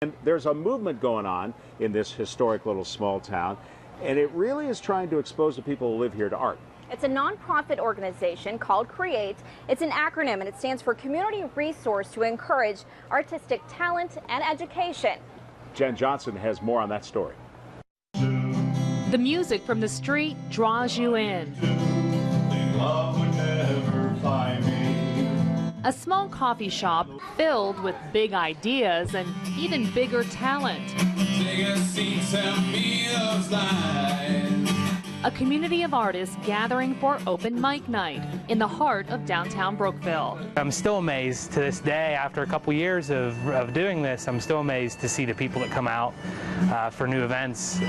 And there's a movement going on in this historic little small town, and it really is trying to expose the people who live here to art. It's a nonprofit organization called CREATE. It's an acronym, and it stands for Community Resource to Encourage Artistic Talent and Education. Jen Johnson has more on that story. The music from the street draws you in. A small coffee shop filled with big ideas and even bigger talent. A community of artists gathering for open mic night in the heart of downtown Brookville. I'm still amazed to this day, after a couple years of doing this, I'm still amazed to see the people that come out for new events.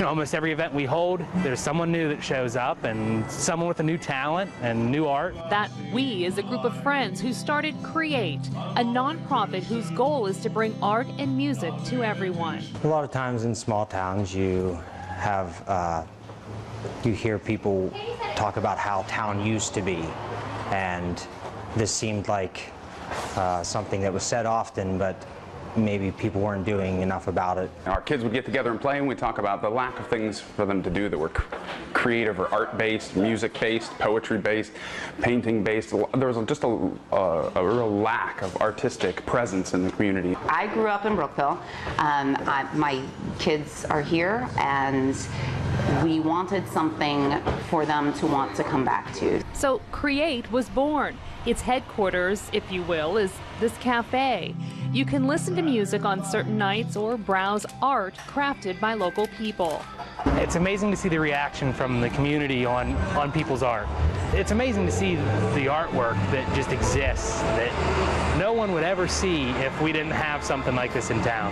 Almost every event we hold, there's someone new that shows up and someone with a new talent and new art. That we is a group of friends who started CREATE, a nonprofit whose goal is to bring art and music to everyone. A lot of times in small towns you have you hear people talk about how town used to be, and this seemed like something that was said often, but maybe people weren't doing enough about it. Our kids would get together and play, and we'd talk about the lack of things for them to do that were creative or art-based, music-based, poetry-based, painting-based. There was just a real lack of artistic presence in the community. I grew up in Brookville. My kids are here, and we wanted something for them to want to come back to. So CREATE was born. Its headquarters, if you will, is this cafe. You can listen to music on certain nights or browse art crafted by local people. It's amazing to see the reaction from the community on people's art. It's amazing to see the artwork that just exists, that no one would ever see if we didn't have something like this in town.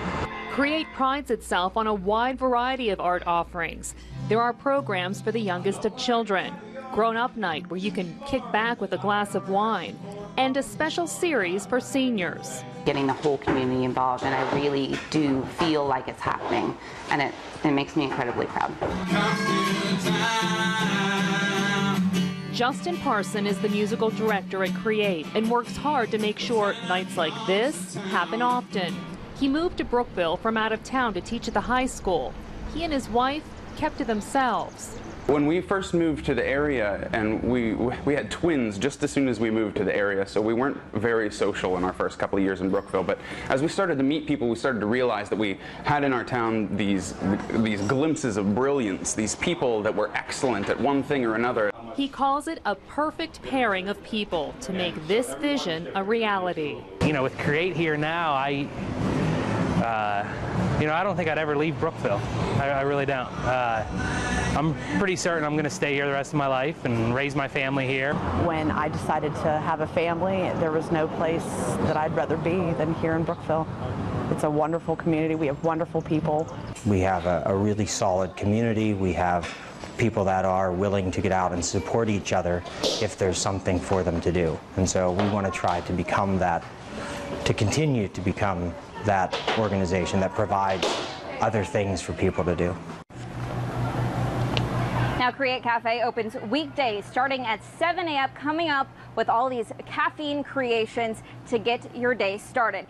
CREATE prides itself on a wide variety of art offerings. There are programs for the youngest of children, grown-up night where you can kick back with a glass of wine, and a special series for seniors. Getting the whole community involved, and I really do feel like it's happening, and it makes me incredibly proud. Justin Parson is the musical director at CREATE and works hard to make sure nights like this happen often. He moved to Brookville from out of town to teach at the high school. He and his wife kept to themselves. When we first moved to the area, and we had twins just as soon as we moved to the area, so we weren't very social in our first couple of years in Brookville. But as we started to meet people, we started to realize that we had in our town these glimpses of brilliance, these people that were excellent at one thing or another. He calls it a perfect pairing of people to make this vision a reality. With CREATE here now, I don't think I'd ever leave Brookville. I really don't. I'm pretty certain I'm going to stay here the rest of my life and raise my family here. When I decided to have a family, there was no place that I'd rather be than here in Brookville. It's a wonderful community. We have wonderful people. We have a really solid community. We have people that are willing to get out and support each other if there's something for them to do. And so we want to try to become that, to continue to become that organization that provides other things for people to do. Now, CREATE Cafe opens weekdays starting at 7 a.m. coming up with all these caffeine creations to get your day started.